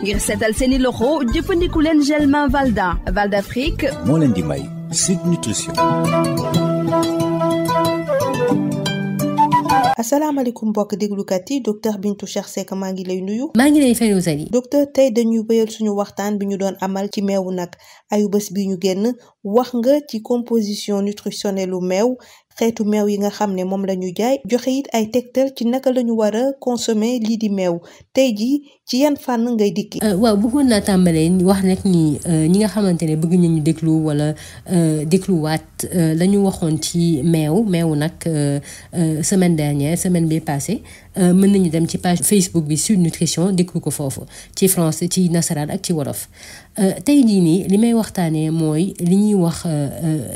ngir seetal seeni loxo jëfandiku leen gel main Valda Afrique moo leen di may Sud Nutrition. asalaamaaleykum mbokk déglukat yi docteur Bintou Cheikh Seck maa ngi lay nuyu. maa ngi lay fay Rosalie. docteur tey dañuy wéyal suñu waxtaan bi ñu doon amal ci meewu nag ayu bés bi ñu génn wax nga ci composition nutritionnelle lu meew xeetu meew yi nga xam ne moom la ñu jaay joxe it ay tegtal ci naka la ñu war a consommer lii di meew tey jii ci yan fànn ngay dikki. waaw bëggoon naa tàmbalee wax nag ni ñi nga xamante ne bëgg nañu déglu wala dégluwaat la ñu waxoon ci meew nag semaine bi passée mën nañu dem ci page Facebook bi Sud Nutrition déglu ko foofu ci français ci nasaraan ak ci wolof. tey jii nii li may waxtaanee mooy li ñuy wax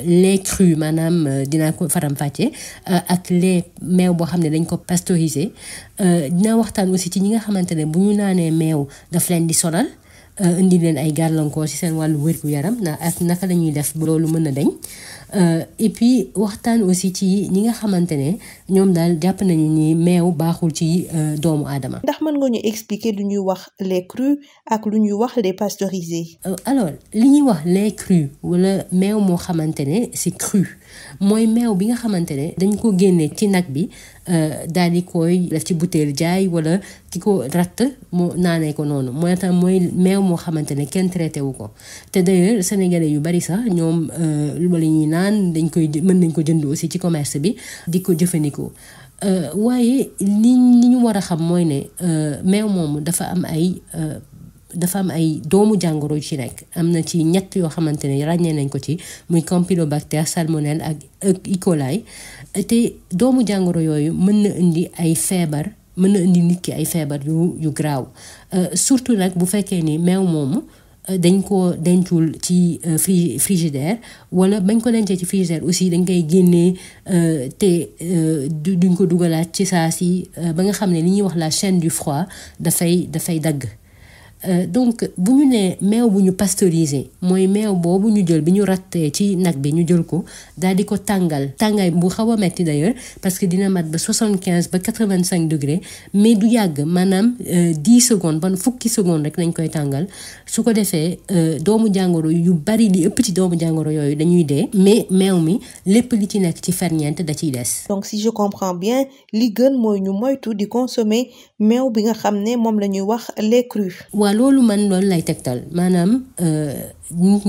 lait cru maanaam dinaa ko faram-fàccee ak lait meew boo xam ne dañ ko pasteuriser dinaa waxtaan aussi ci ñi nga xamante ne bu ñu naanee meew daf leen di sonal indi leen ay gàllankoor ci seen wàllu wér-gu-yaram ak naka la ñuy def bu loolu mën a dañ et puis waxtaan aussi ci ñi nga xamante ne ñoom daal jàpp nañu ni meew baaxul ci doomu aadama. ndax mën nga ñu expliquer lu ñuy wax lait cru ak lu ñuy wax lait pasteurisé. alors li ñuy wax lait cru wala meew moo xamante ne c'est cru mooy meew bi nga xamante ne dañ ko génnee ci nag bi daal di koy def ci bouteille jaay wala ki ko ratt moo naanee ko noonu mooy tax mooy meew moo xamante ne kenn traité wu ko te d'ailleurs sénégalais yu bari sax ñoom wala ñuy naan mën nañ ko jënd aussi ci commerce bi di ko jëfandikoo waaye li ñu war a xam mooy ne meew moomu dafa am ay doomu jàngoro yu ci nekk am na ci ñett yoo xamante ne ràññee nañ ko ci muy Campylobacter salmonelle ak E. coli te doomu jàngoro yooyu mën na indi ay feebar mën na indi nit ki ay feebar yu graaw surtout nag bu fekkee ni meew moomu dañ ko dencul ci frigidaire wala bañ ko dencee ci frigidaire aussi dañ koy génnee te duñ ko dugalaat ci saa si ba nga xam ne li ñuy wax la chaîne du froid dafay dagg. Donc bu ñu nee meew bu ñu pasteuriser mooy meew boobu ñu jël bi ñu rattee ci nag bi ñu jël ko daal di ko tàngaay bu xaw a metti d'ailleurs parce que dina mat ba 75 ba 85 degrés mais du yàgg maanaam 10 secondes ba fukki secondes rek nañ koy tàngal su ko defee doomu jàngoro yu bari li ëpp ci doomu jàngoro yooyu dañuy dee mais meew mi lépp li ci nekk ci ferñeent da ciy des. donc si je comprends bien li gën mooy ñu moytu di consommer meew bi nga xam ne moom la ñuy wax lait cru. loolu lay tegtal maanaam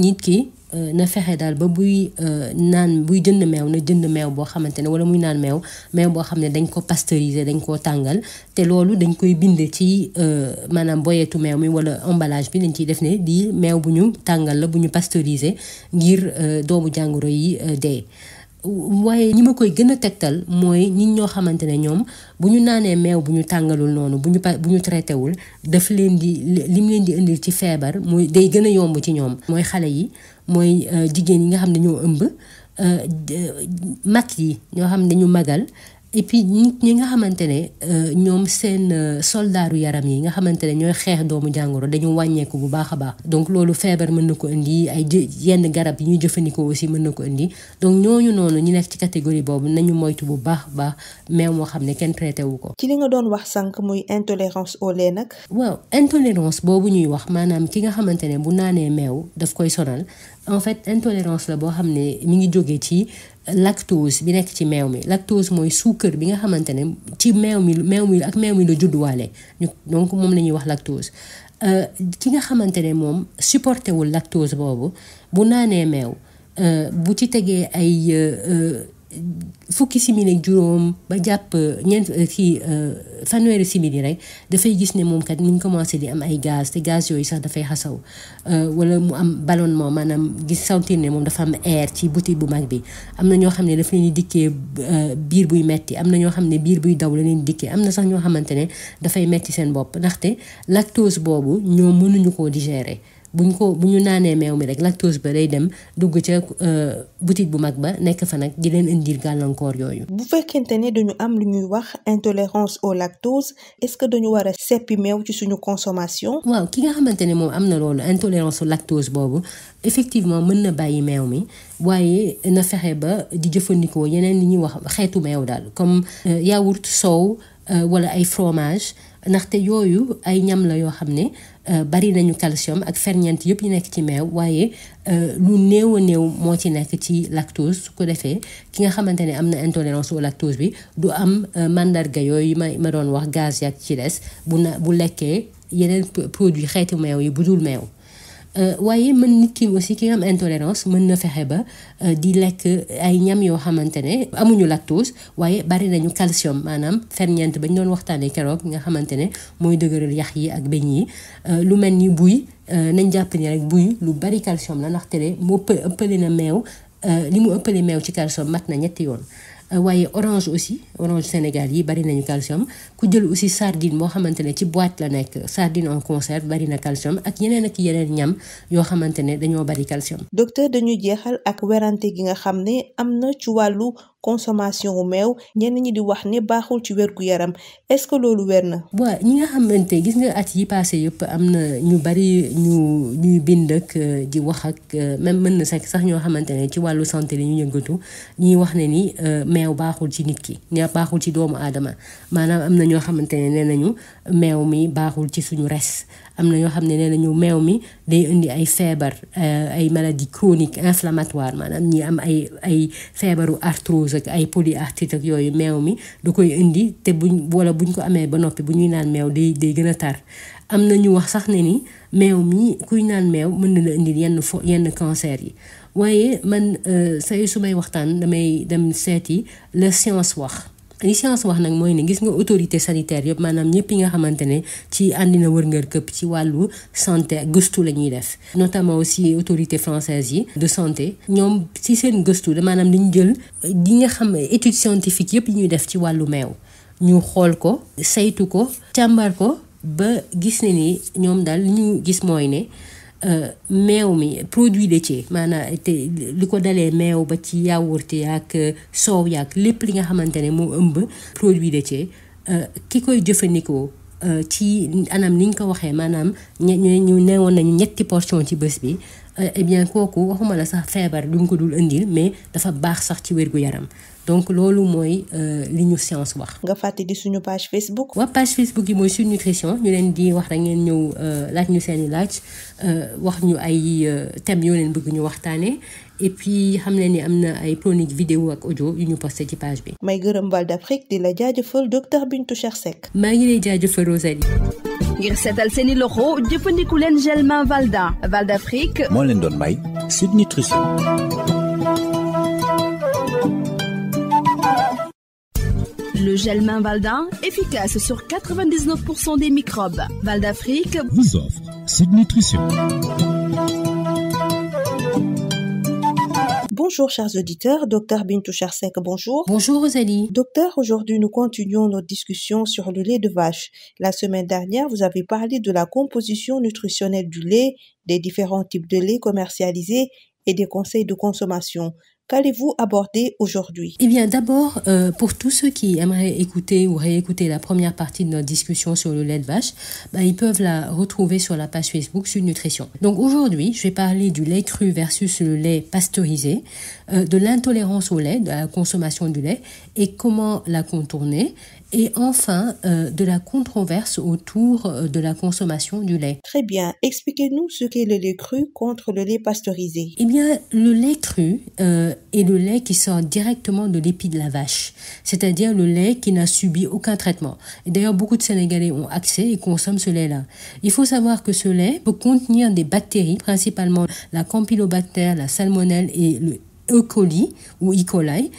nit ki na fexe daal ba buy jënd meew na jënd meew boo xamante ne wala muy naan meew boo xam ne dañ ko pasteuriser dañ koo tàngal te loolu dañ koy bind ci maanaam boyetu meew mi wala emballage bi dañ ciy def ne di meew bu ñu tàngal la bu ñu pasteuriser ngir doomu jàngoro yi dee. waaye ñi ma koy gën a tegtal mooy nit ñoo xamante ne ñoom bu ñu naanee meew bu ñu tàngalul noonu bu ñu traité wul daf lim leen di indil ci feebar mooy day gën a yomb ci ñoom mooy xale yi mooy jigéen yi nga xam ne ñoo ëmb mag yi ñoo xam ne ñu magal et puis nit ñi nga xamante ne ñoom seen soldaaru yaram yi nga xamante ne ñooy xeex doomu jàngoro dañu wàññeeku bu baax a baax donc loolu feebar mën na ko indi ay yenn garab yi ñuy jëfandikoo aussi mën na ko indi donc ñooñu noonu ñu nekk ci catégorie boobu nañu moytu bu baax meew moo xam ne kenn traité wu ko. ci li nga doon wax sànq muy intolérance au lait nag. waaw intolérance boobu ñuy wax maanaam ki nga xamante ne bu naanee meew daf koy sonal en fait intolérance la boo xam ne mi ngi jógee ci lactose bi nekk ci meew mi lactose mooy suukar bi nga xamante ne ci meew mi la judduwaale donc moom la ñuy wax lactose ki nga xamante ne moom supporté wul lactose boobu bu naanee meew bu ci tegee ay fukki simili ak juróom ba jàpp fanweeri simili rek dafay gis ne moom kat ni ñu commencé di am ay gaz te gaz yooyu sax dafay xasaw wala mu am ballonnement maanaam gis sentir ne moom dafa am air ci butit bu mag bi am na ñoo xam ne daf leen di dikkee biir buy metti am na ñoo xam ne biir buy daw la leen di dikkee am na sax ñoo xamante ne dafay metti seen bopp ndaxte lactose boobu ñoom mënuñu koo digérer bu ñu naanee meew mi rek lactose ba day dem dugg ca butit bu mag ba nekk fa nag di leen indil gàllankoor yooyu. bu fekkente ne dañu am lu ñuy wax intolérance au lactose est-ce que dañu war a seppi meew ci suñu consommation. waaw ki nga xamante ne moom am na loolu intolérance au lactose boobu effectivement mën na bàyyi meew mi waaye na fexe ba di jëfandikoo yeneen li ñuy wax xeetu meew daal comme yaourt soow wala ay fromage ndaxte yooyu ay ñam la yoo xam ne bari nañu calcium ak ferñeent yëpp yi nekk ci meew waaye lu néew a néew moo ci nekk ci lactose su ko defee ki nga xamante ne am na intolérance au lactose bi du am mandarga yooyu ma doon wax gaz yak ci des bu lekkee yeneen produit xeetu meew yi bu dul meew. waaye mën nit ki aussi ki nga am intolérance mën na fexe ba di lekk ay ñam yoo xamante ne amuñu lactose waaye bari nañu calcium maanaam ferñeent bañ doon waxtaanee keroog nga xamante ne mooy dëgëral yax yi ak beñ yi lu mel ni buy nañ jàpp ni rek buy lu bari calcium la ndaxte ne mu ëppale na meew li mu ëppale meew ci calcium mat na 3 yoon. waaye orange aussi orange Sénégal yi bari nañu calcium ku jël aussi sardine moo xamante ne ci boîte la nekk sardine en conserve bari na calcium ak yeneen ñam yoo xamante ne dañoo bari calcium. docteur dañuy jeexal ak werante gi nga xam ne am na ci wàllu consommation wu meew ñenn ñi di wax ne baaxul ci wérgu yaram est-ce que loolu wér na. waaw ñi nga xamante gis nga at yi passé yëpp am na ñu bari ñuy bind ak di wax ak même mën na sax ñoo xamante ne ci wàllu santé li ñu yëngatu ñuy wax ne ni meew baaxul ci nit ki ne baaxul ci doomu aadama maanaam am na ñoo xamante ne nee nañu meew mi baaxul ci suñu res am na ñoo xam ne nee nañu meew mi day indi ay feebar ay maladies chroniques inflammatoires maanaam ñi am ay feebaru arthrose ak ay polyarthrite ak yooyu meew mi du koy indi te buñ ko amee ba noppi bu ñuy naan meew day gën a tar am na ñu wax sax ne ni meew mi kuy naan meew mën na la indi yenn cancer yi waaye man say su may waxtaan damay dem seeti la science wax li science wax nag mooy ne gis nga autorité sanitaire yëpp maanaam ñëpp yi nga xamante ne ci àndina wërngër këpp ci wàllu santé gëstu la ñuy def notamment aussi autorité française yi de santé ñoom ci seen gëstu da maanaam dañu jël di nga xam étude scientifique yëpp yi ñuy def ci wàllu meew ñu xool ko saytu ko càmbar ko ba gis ne ni ñoom daal li ñu gis mooy ne meew mi produit laitier maanaam te li ko dalee meew ba ci yaourt yaak soow yaak lépp li nga xamante ne moo ëmb produit laitier ki koy jëfandikoo ci anam ni nga ko waxee maanaam ñu neewoon nañu 3 portion ci bés bi eh bien kooku waxuma la sax feebar duñ ko dul indil mais dafa baax sax ci wérgu yaram donc loolu mooy li ñu science wax. nga fàtte di suñu page Facebook. waaw page Facebook yi mooy Sud Nutrition ñu leen di wax rek ngeen ñëw laaj ñu seeni laaj wax ñu ay thèmes yoo leen bëgg ñu waxtaanee et puis xam leen ni am na ay chronique vidéo ak audio yu ñu posté ci page bi. may gërëm Val d'Afrique di la jaajëfal docteur Bintou Cheikh Seck. maa ngi lay jaajëfal Rosalie. ngir seetal seeni loxo jëfandiku leen gel main Valda Val d'Afrique. moo leen doon may Sud Nutrition. Le gel main Valda, efficace sur 99% des microbes. Val d'Afrique vous offre Sud Nutrition. Bonjour chers auditeurs, docteur Bintou Cheikh Seck, bonjour. Bonjour Rosalie. Docteur, aujourd'hui nous continuons notre discussion sur le lait de vache. La semaine dernière, vous avez parlé de la composition nutritionnelle du lait, des différents types de lait commercialisés et des conseils de consommation. Qu'allez-vous aborder aujourd'hui? Eh bien, d'abord, pour tous ceux qui aimeraient écouter ou réécouter la première partie de notre discussion sur le lait de vache, ils peuvent la retrouver sur la page Facebook Sud Nutrition. Donc aujourd'hui, je vais parler du lait cru versus le lait pasteurisé, de l'intolérance au lait, de la consommation du lait et comment la contourner. Et enfin, de la controverse autour de la consommation du lait. Très bien. Expliquez-nous ce qu'est le lait cru contre le lait pasteurisé. Eh bien, le lait cru est le lait qui sort directement de l'épi de la vache, c'est-à-dire le lait qui n'a subi aucun traitement. Et d'ailleurs, beaucoup de Sénégalais ont accès et consomment ce lait-là. Il faut savoir que ce lait peut contenir des bactéries, principalement la Campylobacter, la salmonelle et le E. coli ou E. coli,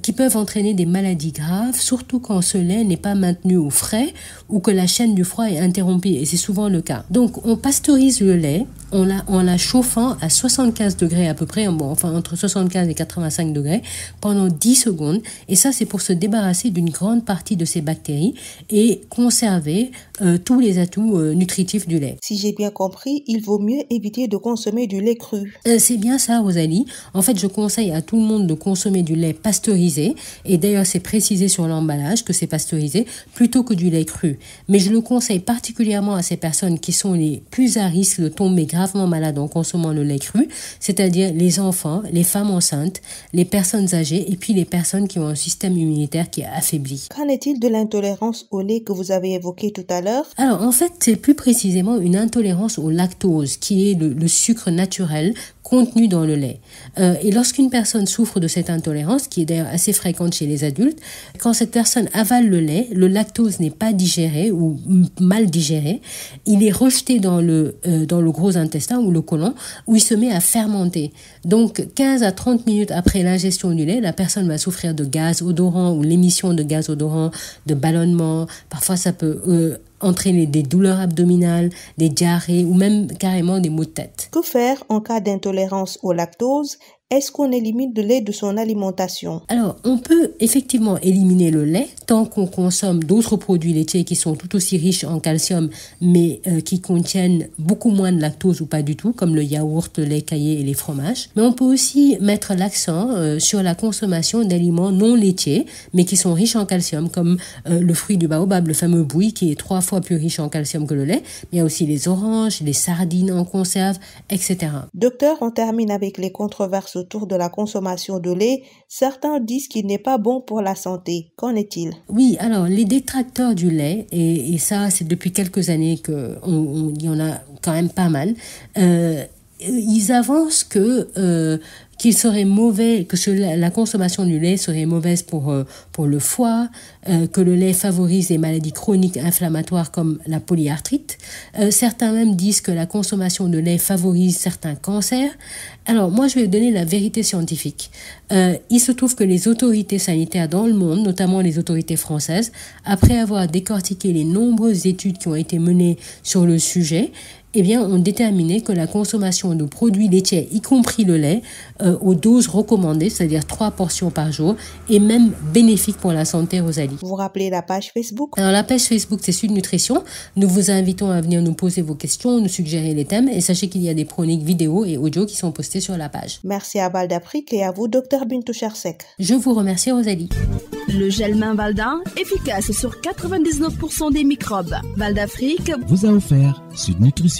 qui peuvent entraîner des maladies graves, surtout quand ce lait n'est pas maintenu au frais ou que la chaîne du froid est interrompue, et c'est souvent le cas. Donc, on pasteurise le lait en la chauffant à 75 degrés à peu près, enfin entre 75 et 85 degrés, pendant 10 secondes. Et ça, c'est pour se débarrasser d'une grande partie de ces bactéries et conserver tous les atouts nutritifs du lait. Si j'ai bien compris, il vaut mieux éviter de consommer du lait cru. C'est bien ça, Rosalie. En fait, je conseille à tout le monde de consommer du lait pasteurisé, et d'ailleurs c'est précisé sur l'emballage que c'est pasteurisé, plutôt que du lait cru. Mais je le conseille particulièrement à ces personnes qui sont les plus à risque de tomber gravement malades en consommant le lait cru, c'est-à-dire les enfants, les femmes enceintes, les personnes âgées et puis les personnes qui ont un système immunitaire qui est affaibli. Qu'en est-il de l'intolérance au lait que vous avez évoqué tout à l'heure? Alors en fait, c'est plus précisément une intolérance au lactose, qui est le sucre naturel contenu dans le lait. Et lorsqu'une personne souffre de cette intolérance, qui est d'ailleurs assez fréquente chez les adultes, quand cette personne avale le lait, le lactose n'est pas digéré ou mal digéré, il est rejeté dans le gros intestin ou le côlon, où il se met à fermenter. Donc 15 à 30 minutes après l'ingestion du lait, la personne va souffrir de gaz odorant ou l'émission de gaz odorant, de ballonnement. Parfois ça peut entraîner des douleurs abdominales, des diarrhées ou même carrément des maux de tête. Que faire en cas d'intolérance au lactose? Est-ce qu'on élimine le lait de son alimentation? Alors, on peut effectivement éliminer le lait tant qu'on consomme d'autres produits laitiers qui sont tout aussi riches en calcium, mais qui contiennent beaucoup moins de lactose ou pas du tout, comme le yaourt, le lait caillé et les fromages. Mais on peut aussi mettre l'accent sur la consommation d'aliments non laitiers, mais qui sont riches en calcium, comme le fruit du baobab, le fameux bouilli, qui est 3 fois plus riche en calcium que le lait. Mais il y a aussi les oranges, les sardines en conserve, etc. Docteur, on termine avec les controverses autour de la consommation de lait. Certains disent qu'il n'est pas bon pour la santé. Qu'en est-il? Oui, alors les détracteurs du lait, et ça c'est depuis quelques années qu'il y en a quand même pas mal, ils avancent qu'il serait mauvais, que la consommation du lait serait mauvaise pour le foie, que le lait favorise les maladies chroniques inflammatoires comme la polyarthrite. Certains même disent que la consommation de lait favorise certains cancers. Alors moi je vais donner la vérité scientifique. Il se trouve que les autorités sanitaires dans le monde, notamment les autorités françaises, après avoir décortiqué les nombreuses études qui ont été menées sur le sujet, ont déterminé que la consommation de produits laitiers, y compris le lait, aux doses recommandées, c'est-à-dire 3 portions par jour, est même bénéfique pour la santé, Rosalie. Vous rappelez la page Facebook? Alors la page Facebook, c'est Sud Nutrition. Nous vous invitons à venir nous poser vos questions, nous suggérer les thèmes, et sachez qu'il y a des chroniques vidéo et audio qui sont postées sur la page. Merci à Valdafrique et à vous, Dr Bintou Chersek. Je vous remercie, Rosalie. Le gel main Valda, efficace sur 99% des microbes. Valdafrique vous a offert Sud Nutrition.